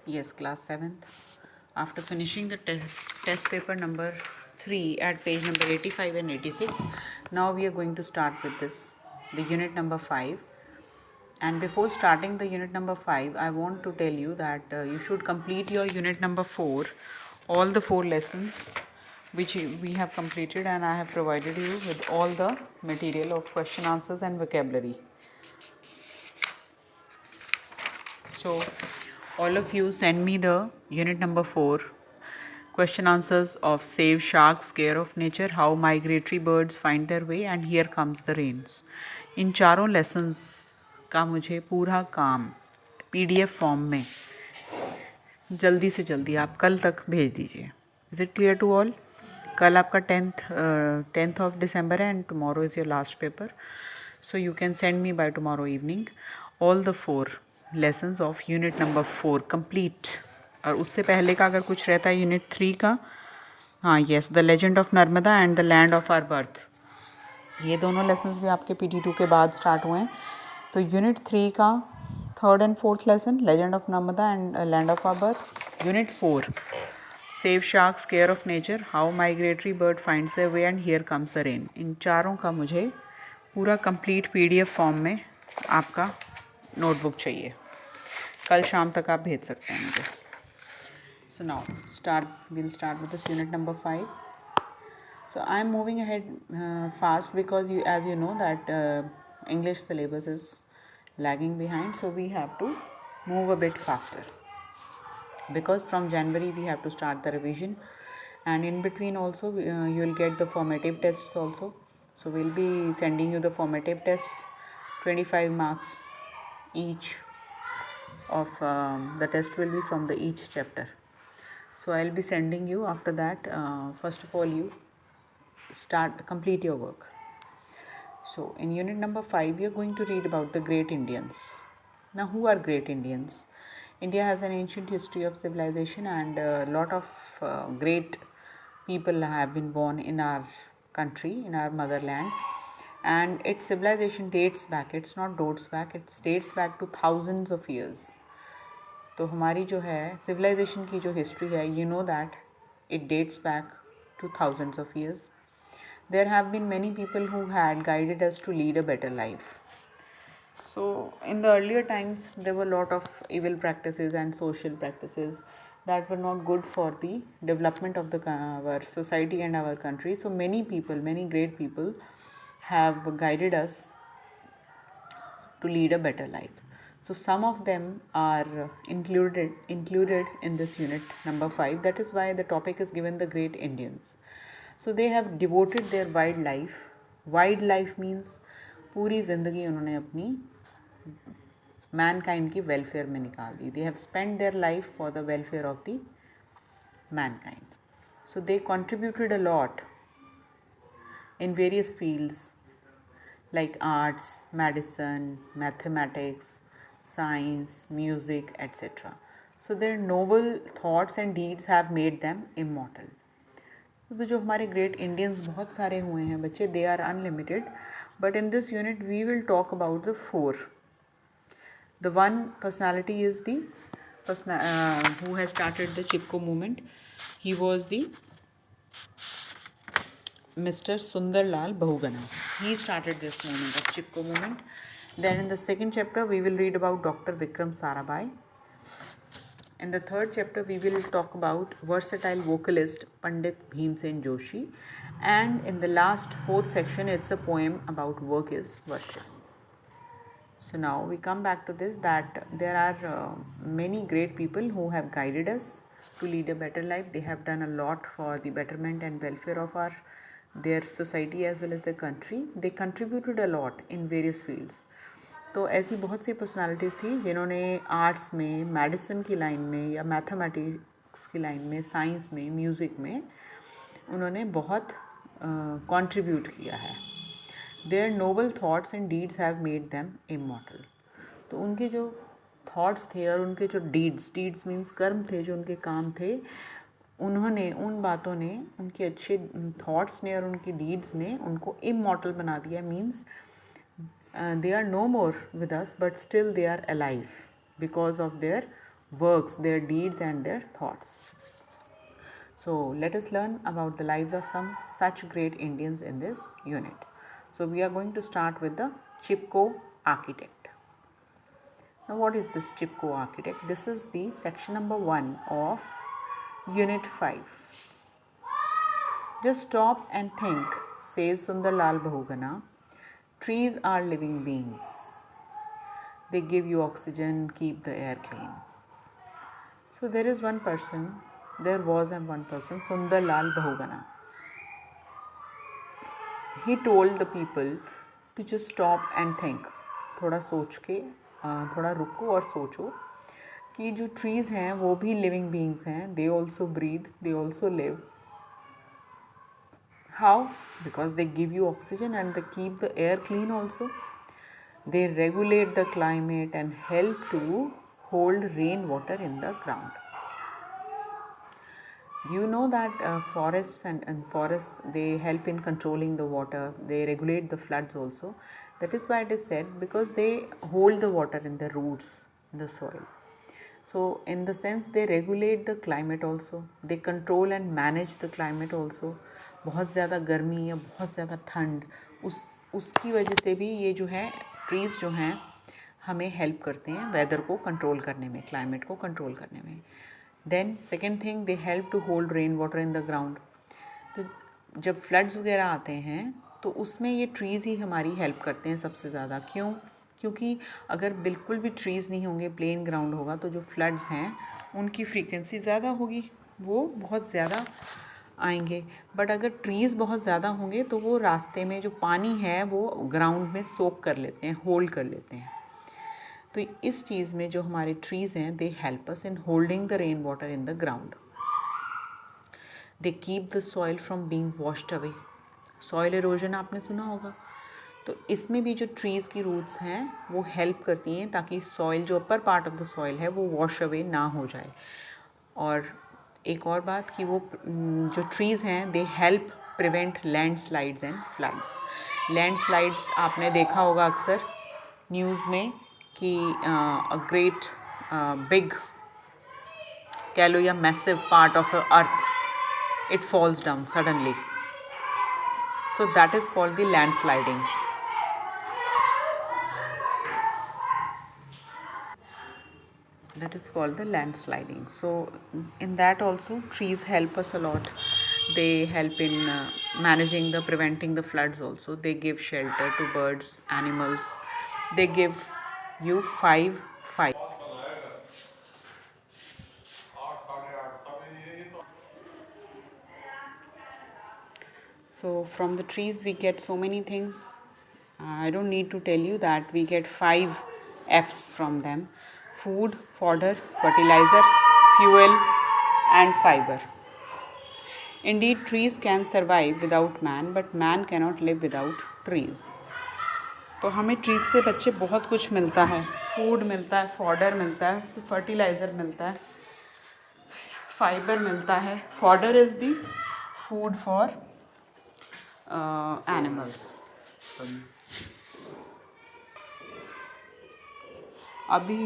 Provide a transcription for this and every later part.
Yes, class 7th. After finishing the test paper number 3 at page number 85 and 86, now we are going to start with this, the unit number 5. And before starting the unit number 5, I want to tell you that you should complete your unit number 4, all the 4 lessons which we have completed, and I have provided you with all the material of question answers and vocabulary. So all of you send me the unit number 4 question answers of Save Sharks, Care of Nature, How Migratory Birds Find Their Way, and Here Comes the Rains. इन चारों lessons का मुझे पूरा काम PDF form में जल्दी से जल्दी आप कल तक भेज दीजिए. Is it clear to all? कल आपका 10th ऑफ दिसंबर है and tomorrow is your last paper. So you can send me by tomorrow evening all the 4 lessons of unit number 4 complete. और उससे पहले का अगर कुछ रहता है यूनिट 3 का, हाँ yes, the legend of Narmada and the land of our birth, ये दोनों लेसन्स भी आपके PT2 के बाद स्टार्ट हुए हैं. तो यूनिट 3 का 3rd and 4th lesson, legend of Narmada and land of our birth. Unit 4, save sharks, care of nature, how migratory bird finds their way, and here comes the rain. इन चारों का मुझे पूरा कंप्लीट PDF फॉर्म में आपका notebook चाहिए. कल शाम तक आप भेज सकते हैं मुझे. So now we'll start with this unit number 5. So I am moving ahead fast because as you know that English syllabus is lagging behind, so we have to move a bit faster because from January we have to start the revision, and in between also you will get the formative tests also. So we'll be sending you the formative tests, 25 marks each of the test will be from the each chapter. So I'll be sending you after that. First of all, you complete your work. So in unit number 5, we are going to read about the great Indians. Now, who are great Indians? India has an ancient history of civilization, and a lot of great people have been born in our country, in our motherland. And its civilization dates back, it's not dates back, it dates back to thousands of years. तो हमारी जो है civilisation की जो history है, you know that it dates back to thousands of years. There have been many people who had guided us to lead a better life. So in the earlier times there were a lot of evil practices and social practices that were not good for the development of our society and our country. So many people, many great people have guided us to lead a better life. So some of them are included in this unit number 5. That is why the topic is given the great Indians. So they have devoted their wide life. Wide life means पूरी ज़िंदगी उन्होंने अपनी Mankind की welfare में निकाल दी. They have spent their life for the welfare of the mankind. So they contributed a lot in various fields like arts, medicine, mathematics, science, music, etc. So their noble thoughts and deeds have made them immortal. तो जो हमारे great Indians बहुत सारे हुए हैं बच्चे, they are unlimited, but in this unit we will talk about the 4. The one personality is the who has started the Chipko movement. He was the Mr. Sundarlal Bahugana. He started this movement of Chipko movement. Then in the second chapter we will read about Dr. Vikram Sarabhai. In the third chapter we will talk about versatile vocalist Pandit Bhimsen Joshi. And in the last 4th section it's a poem about work is worship. So now we come back to this, that there are many great people who have guided us to lead a better life. They have done a lot for the betterment and welfare of their society as well as the country. They contributed a lot in various fields. तो ऐसी बहुत सी personalities थी जिन्होंने arts में, medicine की line में, या mathematics की लाइन में, साइंस में, म्यूज़िक में उन्होंने बहुत कंट्रीब्यूट किया है. Their noble thoughts and deeds have made them immortal. तो उनके जो थाट्स थे और उनके जो डीड्स मीन्स कर्म थे, जो उनके काम थे, उन्होंने, उन बातों ने, उनके अच्छे थाट्स ने और उनकी डीड्स ने उनको इमॉर्टल बना दिया. Means they are no more with us, but still they are alive because of their works, their deeds and their thoughts. So let us learn about the lives of some such great Indians in this unit. So we are going to start with the Chipko architect. Now what is this Chipko architect? This is the section number 1 of unit 5. Just stop and think, says Sundarlal Bahugana. Trees are living beings. They give you oxygen, keep the air clean. So there was one person, Sundarlal Bahugana. He told the people to just stop and think. थोड़ा सोच के थोड़ा रुको और सोचो कि जो trees हैं वो भी living beings हैं. They also breathe, they also live. How? Because they give you oxygen and they keep the air clean also. They regulate the climate and help to hold rainwater in the ground. Do you know that forests and forests, they help in controlling the water, they regulate the floods also. That is why it is said, because they hold the water in the roots, in the soil. So in the sense they regulate the climate also, they control and manage the climate also. बहुत ज़्यादा गर्मी या बहुत ज़्यादा ठंड उसकी वजह से भी ये जो है ट्रीज़ जो हैं हमें हेल्प करते हैं वेदर को कंट्रोल करने में, क्लाइमेट को कंट्रोल करने में. Then second thing, they help to hold rain water in the ground. तो जब फ्लड्स वगैरह आते हैं तो उसमें ये ट्रीज़ ही हमारी हेल्प करते हैं सबसे ज़्यादा. क्यों? क्योंकि अगर बिल्कुल भी ट्रीज़ नहीं होंगे, प्लेन ग्राउंड होगा, तो जो फ्लड्स हैं उनकी फ्रीक्वेंसी ज़्यादा होगी, वो बहुत ज़्यादा आएंगे. बट अगर ट्रीज़ बहुत ज़्यादा होंगे तो वो रास्ते में जो पानी है वो ग्राउंड में सोक कर लेते हैं, होल्ड कर लेते हैं. तो इस चीज़ में जो हमारे ट्रीज़ हैं, they help us in holding the rain water in the ground. They keep the soil from being washed away. Soil erosion आपने सुना होगा, तो इसमें भी जो ट्रीज़ की रूट्स हैं वो हेल्प करती हैं ताकि सॉइल, जो upper part of the soil है, वो वॉश अवे ना हो जाए. और एक और बात कि वो जो ट्रीज़ हैं they help prevent landslides and floods. Landslides आपने देखा होगा अक्सर न्यूज़ में कि अ ग्रेट बिग कह लो या massive part of earth it falls down suddenly. So that is called the landsliding. That is called the landsliding. So in that also trees help us a lot. They help in managing the preventing the floods also. They give shelter to birds, animals. They give you five. So from the trees we get so many things. I don't need to tell you that we get 5 F's from them: food, fodder, fertilizer, fuel and fiber. Indeed, trees can survive without man, but man cannot live without trees. तो हमें trees से बच्चे बहुत कुछ मिलता है. Food मिलता है, फॉडर मिलता है, फर्टिलाइज़र मिलता है, फाइबर मिलता है. Fodder is the food for animals. अभी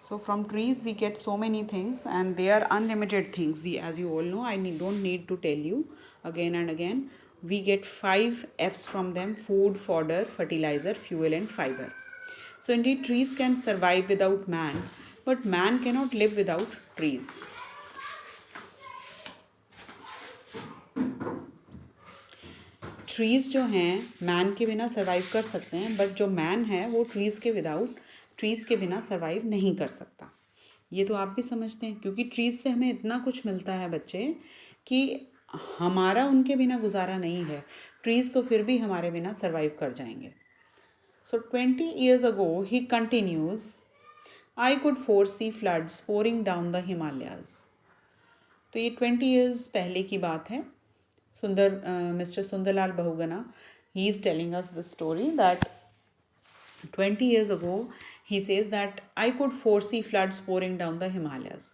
so from trees we get so many things and they are unlimited things. As you all know, I don't need to tell you again and again. We get 5 F's from them: food, fodder, fertilizer, fuel and fiber. So indeed trees can survive without man, but man cannot live without trees. Trees जो हैं man के बिना survive कर सकते हैं, but जो man है वो ट्रीज़ के बिना सर्वाइव नहीं कर सकता. ये तो आप भी समझते हैं, क्योंकि ट्रीज़ से हमें इतना कुछ मिलता है बच्चे कि हमारा उनके बिना गुजारा नहीं है. ट्रीज़ तो फिर भी हमारे बिना सर्वाइव कर जाएंगे. सो 20 years ago he continues, I could foresee floods pouring down the Himalayas. तो ये 20 years पहले की बात है. Mr. Sundarlal Bahugana, he is telling us the story that 20 years ago he says that I could foresee floods pouring down the Himalayas.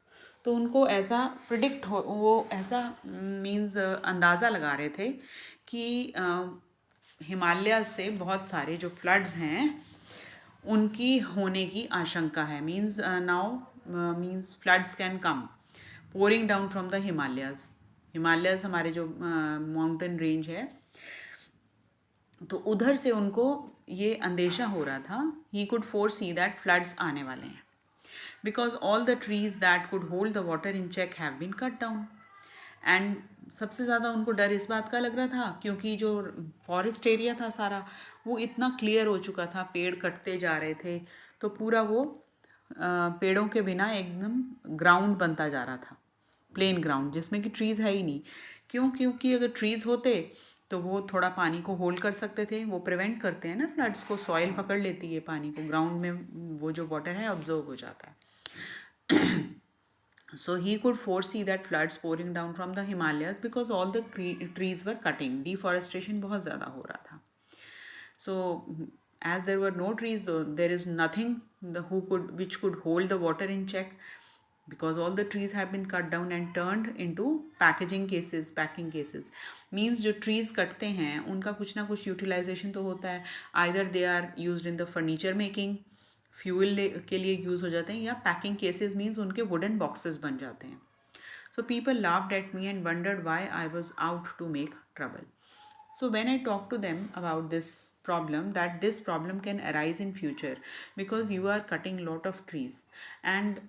तो उनको ऐसा predict हो, वो ऐसा मीन्स अंदाज़ा लगा रहे थे कि हिमालय से बहुत सारे जो फ्लड्स हैं उनकी होने की आशंका है. Means now means floods can come pouring down from the Himalayas. Himalayas हमारे जो माउंटेन रेंज है, तो उधर से उनको ये अंदेशा हो रहा था. He could foresee that floods आने वाले हैं, because all the trees that could hold the water in check have been cut down. And सबसे ज़्यादा उनको डर इस बात का लग रहा था क्योंकि जो फॉरेस्ट एरिया था सारा, वो इतना क्लियर हो चुका था, पेड़ कटते जा रहे थे, तो पूरा वो पेड़ों के बिना एकदम ग्राउंड बनता जा रहा था, प्लेन ग्राउंड जिसमें कि ट्रीज़ है ही नहीं. क्यों? क्योंकि अगर ट्रीज़ होते तो वो थोड़ा पानी को होल्ड कर सकते थे. वो प्रिवेंट करते हैं ना फ्लड्स को, सॉइल पकड़ लेती है पानी को, ग्राउंड में वो जो वाटर है ऑब्जर्व हो जाता है. So he could foresee that floods pouring down from the Himalayas because all the trees were cutting. Deforestation बहुत ज़्यादा हो रहा था. So as there were no trees, though, there is nothing which could hold the water in check, because all the trees have been cut down and turned into packing cases. Means जो trees कटते हैं उनका कुछ ना कुछ utilization तो होता है. Either they are used in the furniture making, fuel के लिए यूज़ हो जाते हैं, या पैकिंग केसेस मीन्स उनके वुडन बॉक्सेस बन जाते हैं. So people laughed at me and wondered why I was out to make trouble. So when I talk to them about this problem, that this problem can arise in future because you are cutting lot of trees, and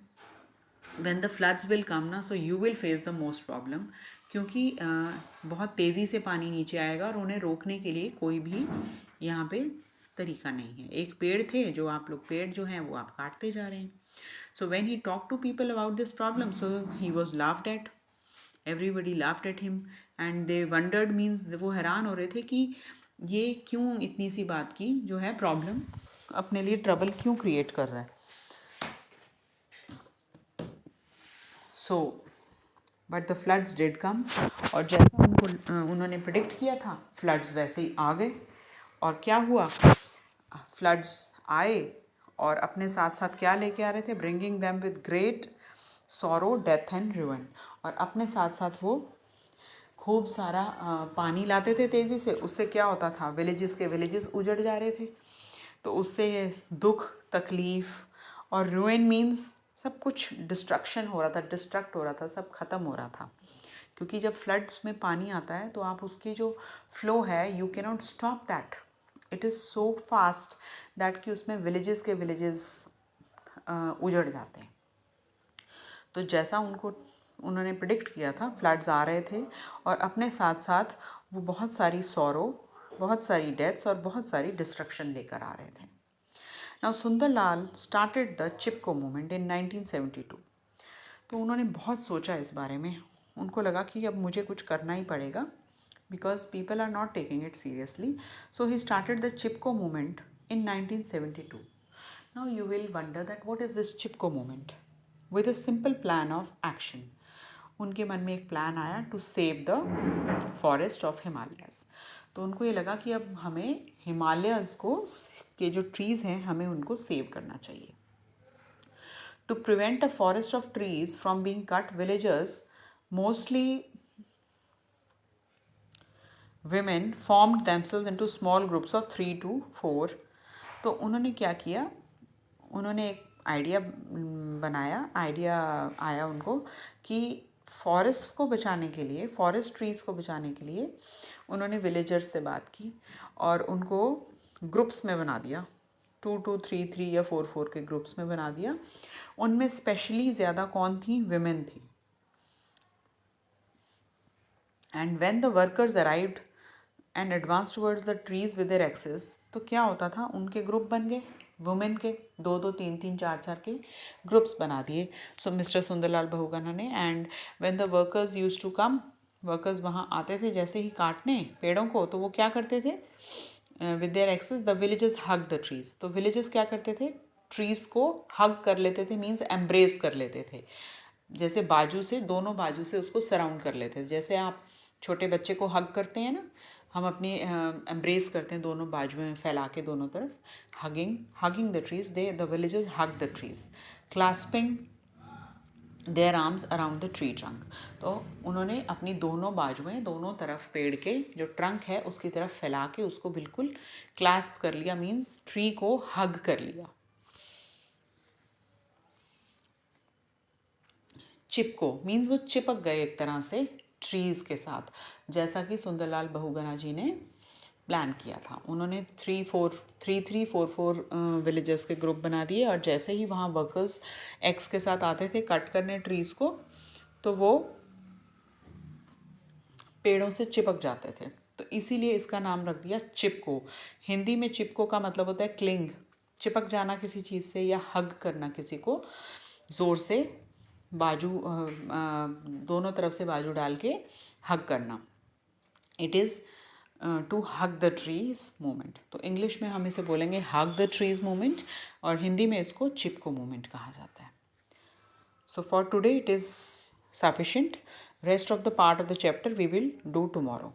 when the floods will come ना, so you will face the most problem, क्योंकि बहुत तेज़ी से पानी नीचे आएगा और उन्हें रोकने के लिए कोई भी यहाँ पे तरीका नहीं है. एक पेड़ थे जो आप लोग, पेड़ जो हैं वो आप काटते जा रहे हैं. So when he talk to people about this problem, so he was laughed at, everybody laughed at him and they wondered, means वो हैरान हो रहे थे कि ये क्यों इतनी सी बात की जो है प्रॉब्लम अपने लिए ट्रबल क्यों क्रिएट कर रहा है. So but the floods did कम, और जैसा उन्होंने प्रिडिक्ट किया था फ्लड्स वैसे ही आ गए. और क्या हुआ, फ्लड्स आए और अपने साथ साथ क्या लेके आ रहे थे, bringing them with great sorrow, death and ruin. और अपने साथ साथ वो खूब सारा पानी लाते थे तेज़ी से. उससे क्या होता था, विलेजेस उजड़ जा रहे थे, तो उससे दुख, तकलीफ़ और रुइन मीन्स सब कुछ डिस्ट्रक्शन हो रहा था, डिस्ट्रक्ट हो रहा था, सब ख़त्म हो रहा था. क्योंकि जब फ्लड्स में पानी आता है तो आप उसकी जो फ्लो है, you can not stop that, it is so fast that कि उसमें विलेजेस उजड़ जाते हैं. तो जैसा उन्होंने प्रिडिक्ट किया था, फ्लड्स आ रहे थे और अपने साथ साथ वो बहुत सारी सॉरो, बहुत सारी डेथ्स और बहुत सारी डिस्ट्रक्शन लेकर आ रहे थे. Now Sundarlal started the Chipko movement in 1972. तो उन्होंने बहुत सोचा इस बारे में. उनको लगा कि अब मुझे कुछ करना ही पड़ेगा because people are not taking it seriously. So he started the Chipko movement in 1972. Now you will wonder that what is this Chipko movement? With a simple plan of action. उनके मन में एक प्लान आया to save the forest of Himalayas. तो उनको ये लगा कि अब हमें हिमालयाज के जो ट्रीज़ हैं हमें उनको सेव करना चाहिए. To prevent a forest of trees from being cut, villagers, mostly women formed themselves into small groups of 3 to 4. तो उन्होंने क्या किया, उन्होंने एक आइडिया आया उनको कि फॉरेस्ट को बचाने के लिए, फॉरेस्ट ट्रीज़ को बचाने के लिए उन्होंने विलेजर्स से बात की और उनको ग्रुप्स में बना दिया. 2 3 3 या 4 4 के ग्रुप्स में बना दिया. उनमें स्पेशली ज़्यादा कौन थी, विमेन थी. And when the workers arrived and advance towards the trees with their axes, तो क्या होता था, उनके ग्रुप बन गए वुमेन के, 2 2 3 3 4 4 के ग्रुप्स बना दिए. सो मिस्टर सुंदरलाल बहुगुणा ने. And when the workers used to come, workers वहाँ आते थे जैसे ही काटने पेड़ों को, तो वो क्या करते थे, with their axes the villages hug the trees. तो विलेजेस क्या करते थे, ट्रीज़ को हग कर लेते थे, मीन्स एम्ब्रेस कर लेते थे, जैसे बाजू से, दोनों बाजू से उसको सराउंड कर लेते थे. जैसे आप छोटे बच्चे को हग करते हैं ना, हम अपनी एम्ब्रेस करते हैं दोनों बाजुएं फैला के दोनों तरफ. Hugging the trees, the villages hug the trees, clasping their arms around the tree trunk. तो उन्होंने अपनी दोनों बाजुएं दोनों तरफ पेड़ के जो ट्रंक है उसकी तरफ फैला के उसको बिल्कुल क्लैस्प कर लिया, मीन्स ट्री को हग कर लिया। चिपको मीन्स वो चिपक गए एक तरह से ट्रीज़ के साथ, जैसा कि सुंदरलाल बहुगुणा जी ने प्लान किया था। उन्होंने 3-4 विलेजेस के ग्रुप बना दिए और जैसे ही वहाँ वर्कर्स एक्स के साथ आते थे कट करने ट्रीज़ को, तो वो पेड़ों से चिपक जाते थे। तो इसीलिए इसका नाम रख दिया चिपको। हिंदी में चिपको का मतलब होता है क्लिंग, चिपक जाना किसी चीज़ से या हग करना किसी को ज़ोर से, बाजू दोनों तरफ से बाजू डाल के हग करना। It is to hug the trees movement. तो इंग्लिश में हम इसे बोलेंगे हग द ट्रीज मूवमेंट और हिंदी में इसको चिपको मूवमेंट कहा जाता है। So for today it is sufficient. Rest of the part of the chapter we will do tomorrow.